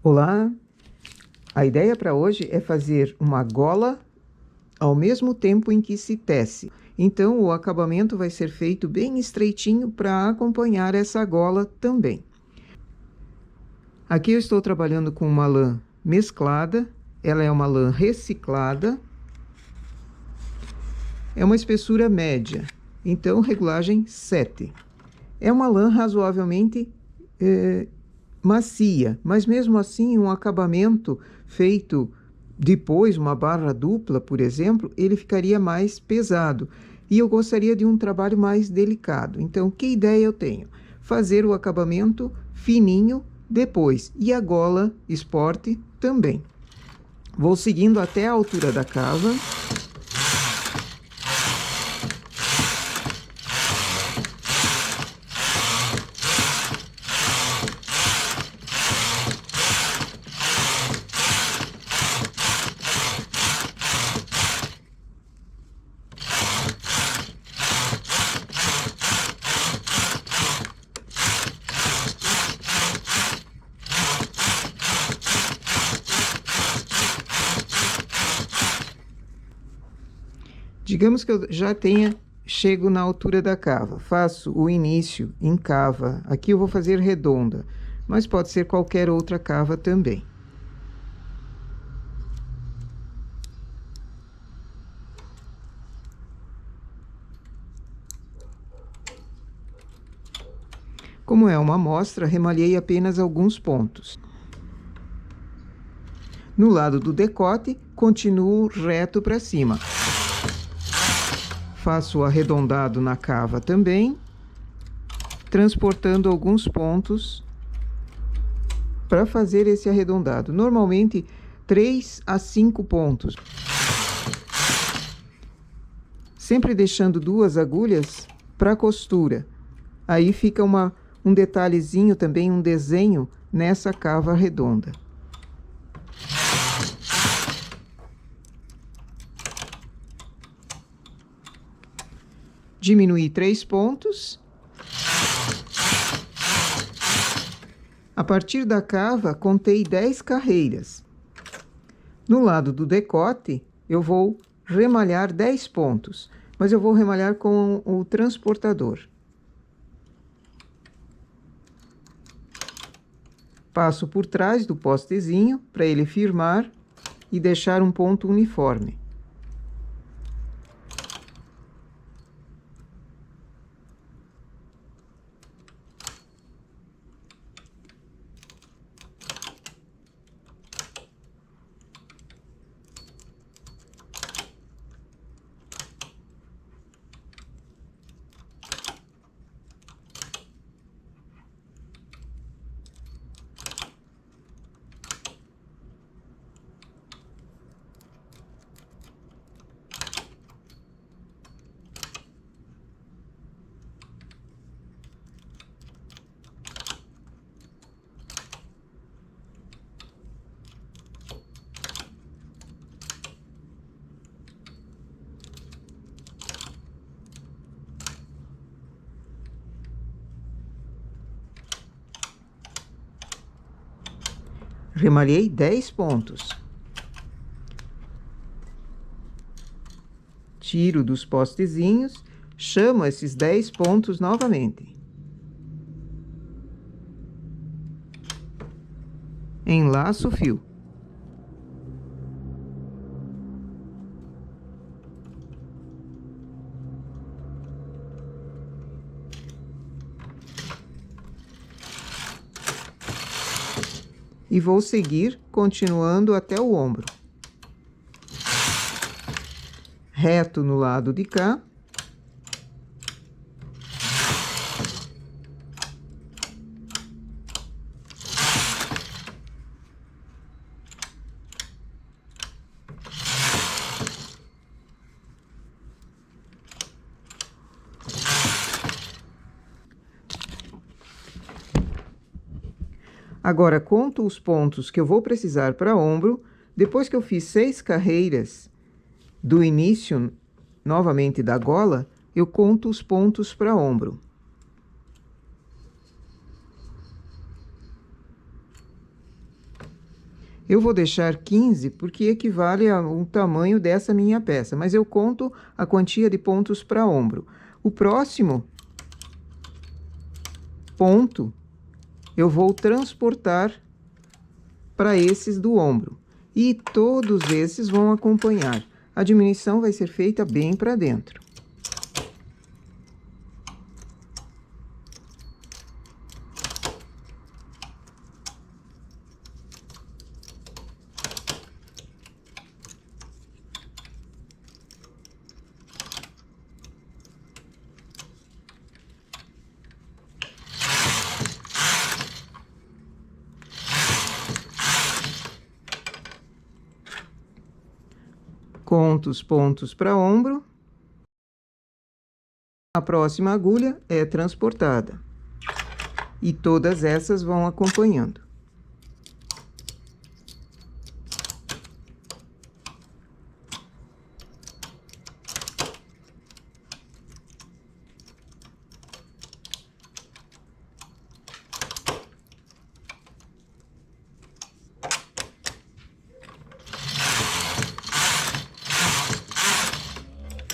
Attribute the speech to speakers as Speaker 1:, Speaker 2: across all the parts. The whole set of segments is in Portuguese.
Speaker 1: Olá! A ideia para hoje é fazer uma gola ao mesmo tempo em que se tece. Então, o acabamento vai ser feito bem estreitinho para acompanhar essa gola também. Aqui eu estou trabalhando com uma lã mesclada, ela é uma lã reciclada. É uma espessura média, então regulagem 7. É uma lã razoavelmente macia, mas mesmo assim um acabamento feito depois, uma barra dupla, por exemplo, ele ficaria mais pesado. E eu gostaria de um trabalho mais delicado. Então, que ideia eu tenho? Fazer o acabamento fininho depois. E a gola esporte também. Vou seguindo até a altura da cava. Digamos que eu já chego na altura da cava, faço o início em cava, aqui eu vou fazer redonda, mas pode ser qualquer outra cava também. Como é uma amostra, remalhei apenas alguns pontos. No lado do decote, continuo reto para cima. Faço o arredondado na cava também, transportando alguns pontos para fazer esse arredondado. Normalmente, 3 a 5 pontos. Sempre deixando 2 agulhas para costura. Aí fica um detalhezinho também, um desenho nessa cava redonda. Diminuí 3 pontos. A partir da cava, contei 10 carreiras. No lado do decote, eu vou remalhar 10 pontos, mas eu vou remalhar com o transportador. Passo por trás do postezinho para ele firmar e deixar um ponto uniforme. Remalhei 10 pontos. Tiro dos postezinhos, chamo esses 10 pontos novamente. Enlaço o fio. E vou seguir continuando até o ombro. Reto no lado de cá. Agora, conto os pontos que eu vou precisar para ombro. Depois que eu fiz 6 carreiras do início, novamente da gola, eu conto os pontos para ombro. Eu vou deixar 15 porque equivale ao tamanho dessa minha peça, mas eu conto a quantia de pontos para ombro. O próximo ponto eu vou transportar para esses do ombro. E todos esses vão acompanhar. A diminuição vai ser feita bem para dentro. Conto os pontos para ombro. A próxima agulha é transportada. E todas essas vão acompanhando.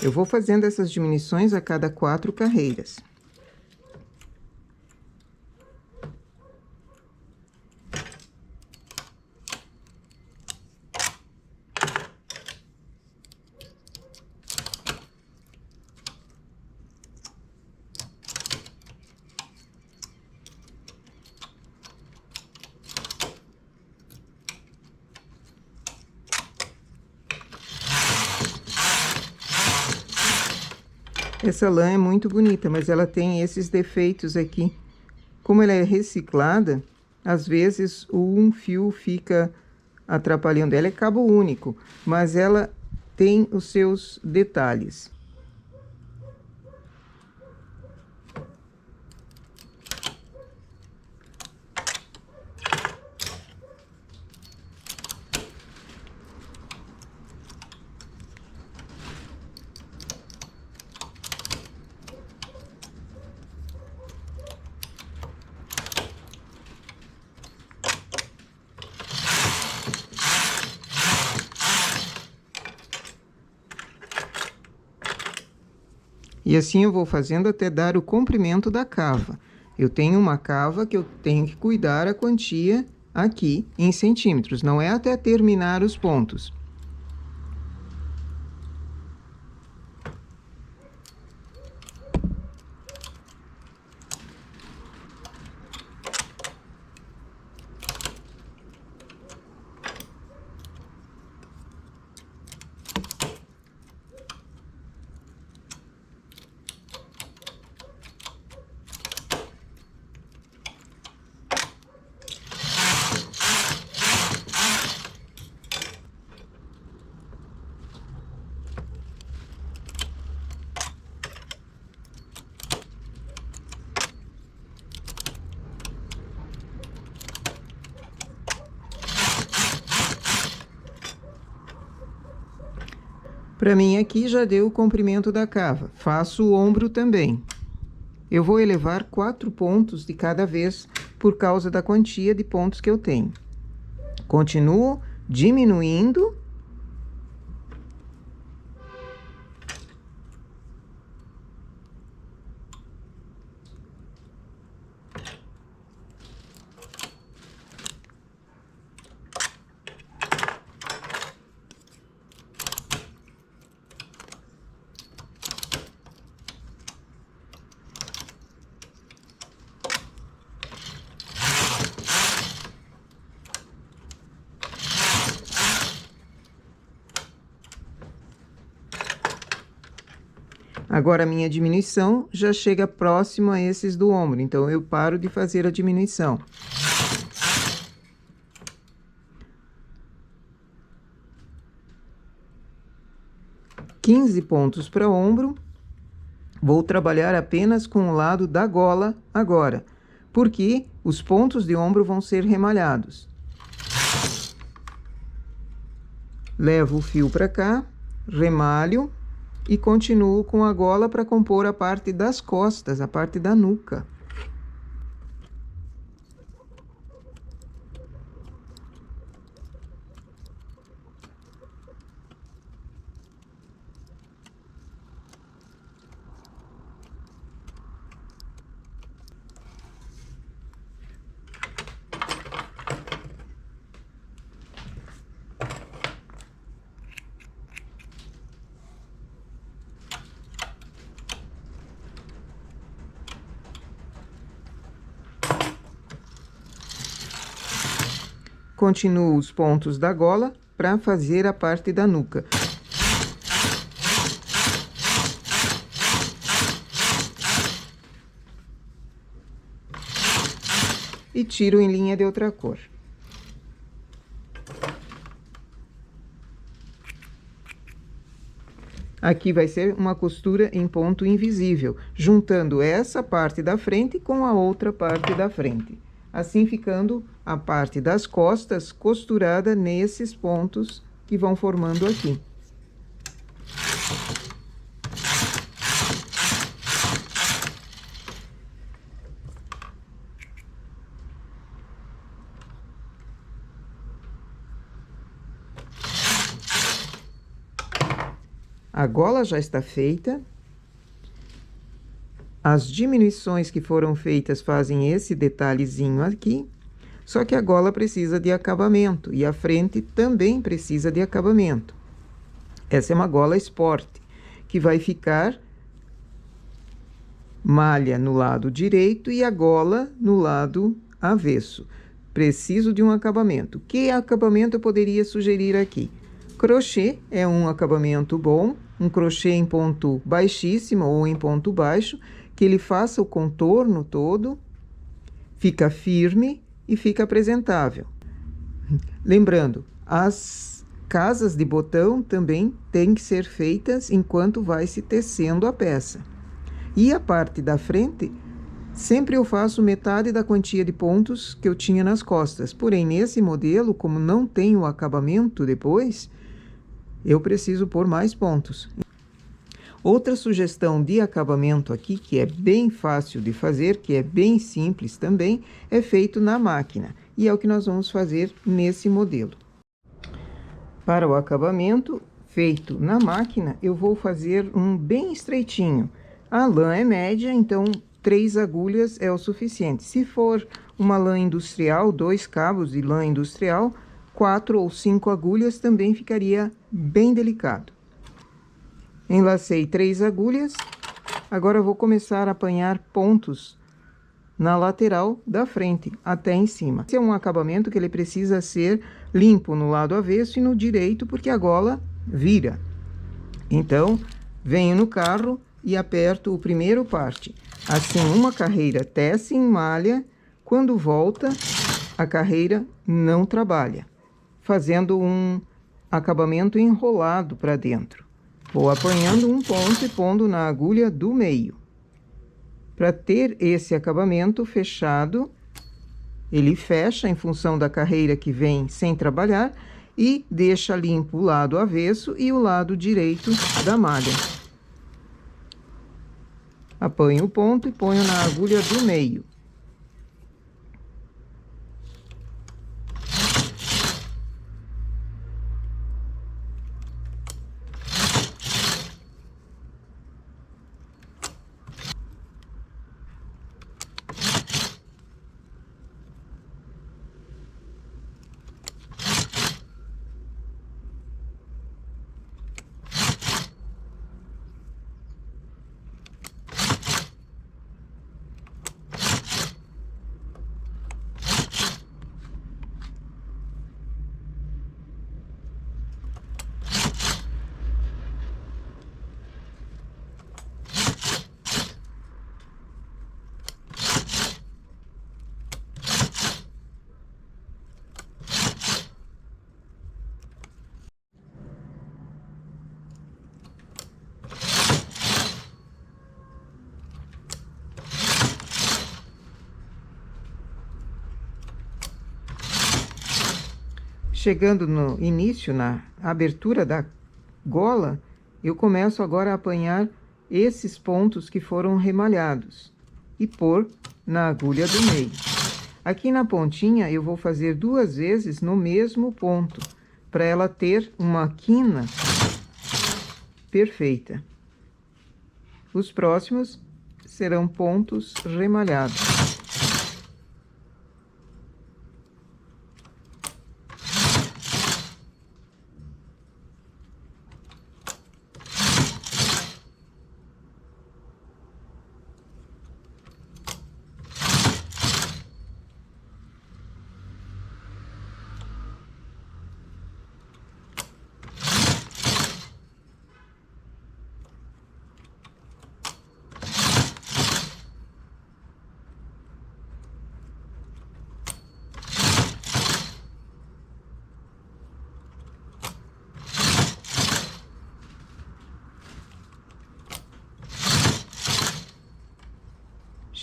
Speaker 1: Eu vou fazendo essas diminuições a cada 4 carreiras. Essa lã é muito bonita, mas ela tem esses defeitos aqui. Como ela é reciclada, às vezes um fio fica atrapalhando. Ela é cabo único, mas ela tem os seus detalhes. E assim eu vou fazendo até dar o comprimento da cava. Eu tenho uma cava que eu tenho que cuidar a quantia aqui em centímetros, não é até terminar os pontos. Para mim aqui já deu o comprimento da cava. Faço o ombro também. Eu vou elevar 4 pontos de cada vez por causa da quantia de pontos que eu tenho. Continuo diminuindo. Agora, a minha diminuição já chega próximo a esses do ombro, então eu paro de fazer a diminuição. $15 pontos para ombro. Vou trabalhar apenas com o lado da gola agora, porque os pontos de ombro vão ser remalhados. Levo o fio para cá, remalho. E continuo com a gola para compor a parte das costas, a parte da nuca. continuo os pontos da gola para fazer a parte da nuca. E tiro em linha de outra cor. Aqui vai ser uma costura em ponto invisível, juntando essa parte da frente com a outra parte da frente. Assim ficando a parte das costas costurada nesses pontos que vão formando aqui. A gola já está feita. As diminuições que foram feitas fazem esse detalhezinho aqui. Só que a gola precisa de acabamento e a frente também precisa de acabamento. Essa é uma gola Sport, que vai ficar malha no lado direito e a gola no lado avesso. Preciso de um acabamento. Que acabamento eu poderia sugerir aqui? Crochê é um acabamento bom, um crochê em ponto baixíssimo ou em ponto baixo, que ele faça o contorno todo, fica firme e fica apresentável. Lembrando, as casas de botão também têm que ser feitas enquanto vai se tecendo a peça. E a parte da frente, sempre eu faço metade da quantia de pontos que eu tinha nas costas. Porém, nesse modelo, como não tem o acabamento depois, eu preciso pôr mais pontos. Outra sugestão de acabamento aqui, que é bem fácil de fazer, que é bem simples também, é feito na máquina. E é o que nós vamos fazer nesse modelo. Para o acabamento feito na máquina, eu vou fazer um bem estreitinho. A lã é média, então 3 agulhas é o suficiente. Se for uma lã industrial, 2 cabos de lã industrial, 4 ou 5 agulhas também ficaria bem delicado. Enlacei 3 agulhas. Agora eu vou começar a apanhar pontos na lateral da frente, até em cima. Esse é um acabamento que ele precisa ser limpo no lado avesso e no direito, porque a gola vira. Então, venho no carro e aperto o primeiro parte. Assim, uma carreira tece em malha, quando volta, a carreira não trabalha, fazendo um acabamento enrolado para dentro. Vou apanhando um ponto e pondo na agulha do meio. Para ter esse acabamento fechado, ele fecha em função da carreira que vem sem trabalhar e deixa limpo o lado avesso e o lado direito da malha. Apanho o ponto e ponho na agulha do meio. Chegando no início, na abertura da gola, eu começo agora a apanhar esses pontos que foram remalhados e pôr na agulha do meio. Aqui na pontinha eu vou fazer 2 vezes no mesmo ponto, para ela ter uma quina perfeita. Os próximos serão pontos remalhados.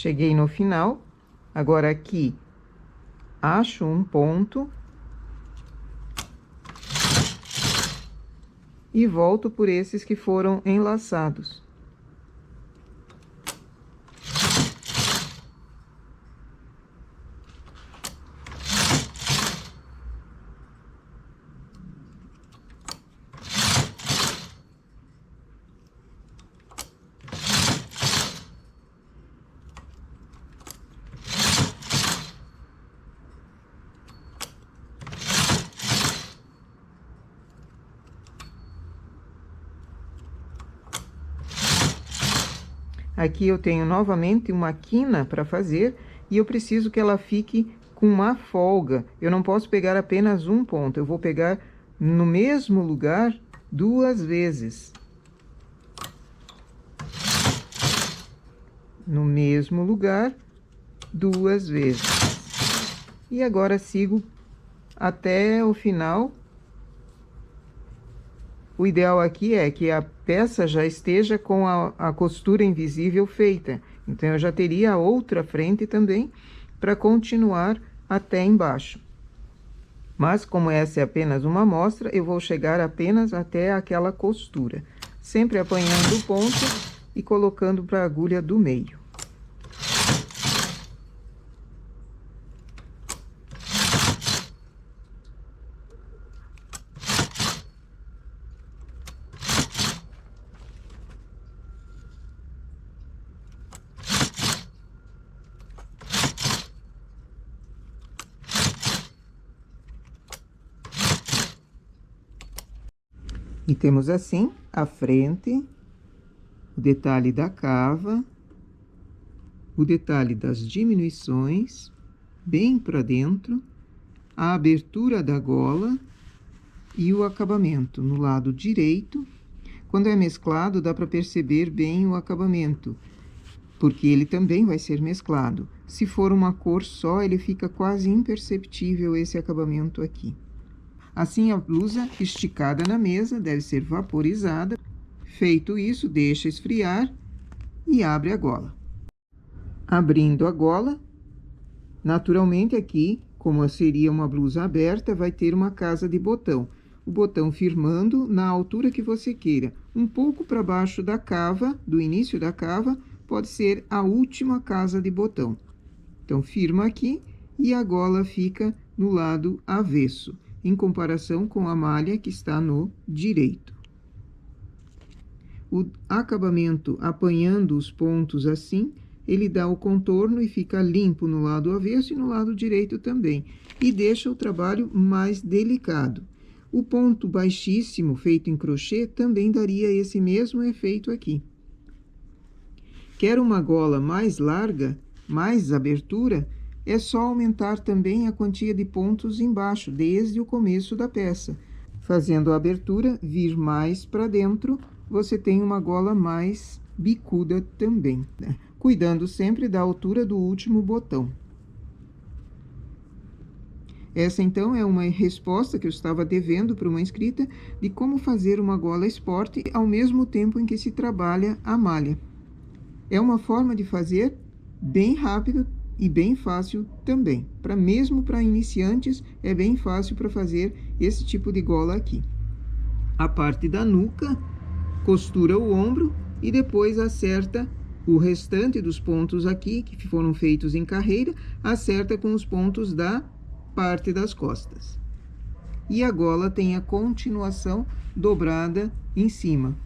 Speaker 1: Cheguei no final, agora aqui acho um ponto e volto por esses que foram enlaçados. Aqui eu tenho novamente uma quina para fazer e eu preciso que ela fique com uma folga. Eu não posso pegar apenas um ponto, eu vou pegar no mesmo lugar 2 vezes. No mesmo lugar 2 vezes. E agora sigo até o final. O ideal aqui é que a peça já esteja com a costura invisível feita. Então, eu já teria a outra frente também para continuar até embaixo. Mas, como essa é apenas uma amostra, eu vou chegar apenas até aquela costura. Sempre apanhando o ponto e colocando para a agulha do meio. E temos assim a frente, o detalhe da cava, o detalhe das diminuições, bem para dentro, a abertura da gola e o acabamento no lado direito. Quando é mesclado, dá para perceber bem o acabamento, porque ele também vai ser mesclado. Se for uma cor só, ele fica quase imperceptível esse acabamento aqui. Assim, a blusa esticada na mesa deve ser vaporizada. Feito isso, deixa esfriar e abre a gola. Abrindo a gola, naturalmente aqui, como seria uma blusa aberta, vai ter uma casa de botão. O botão firmando na altura que você queira. Um pouco para baixo da cava, do início da cava, pode ser a última casa de botão. Então, firma aqui e a gola fica no lado avesso, em comparação com a malha que está no direito. O acabamento apanhando os pontos assim, ele dá o contorno e fica limpo no lado avesso e no lado direito também, e deixa o trabalho mais delicado. O ponto baixíssimo feito em crochê também daria esse mesmo efeito aqui. Quer uma gola mais larga, mais abertura, é só aumentar também a quantia de pontos embaixo, desde o começo da peça. Fazendo a abertura vir mais para dentro, você tem uma gola mais bicuda também, né? Cuidando sempre da altura do último botão. Essa, então, é uma resposta que eu estava devendo para uma inscrita de como fazer uma gola esporte ao mesmo tempo em que se trabalha a malha. É uma forma de fazer bem rápido e bem fácil também. Mesmo para iniciantes, é bem fácil para fazer esse tipo de gola aqui. A parte da nuca, costura o ombro e depois acerta o restante dos pontos aqui, que foram feitos em carreira, acerta com os pontos da parte das costas. E a gola tem a continuação dobrada em cima.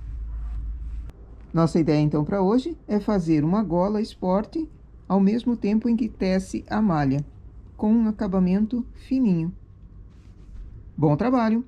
Speaker 1: Nossa ideia, então, para hoje é fazer uma gola esporte ao mesmo tempo em que tece a malha, com um acabamento fininho. Bom trabalho!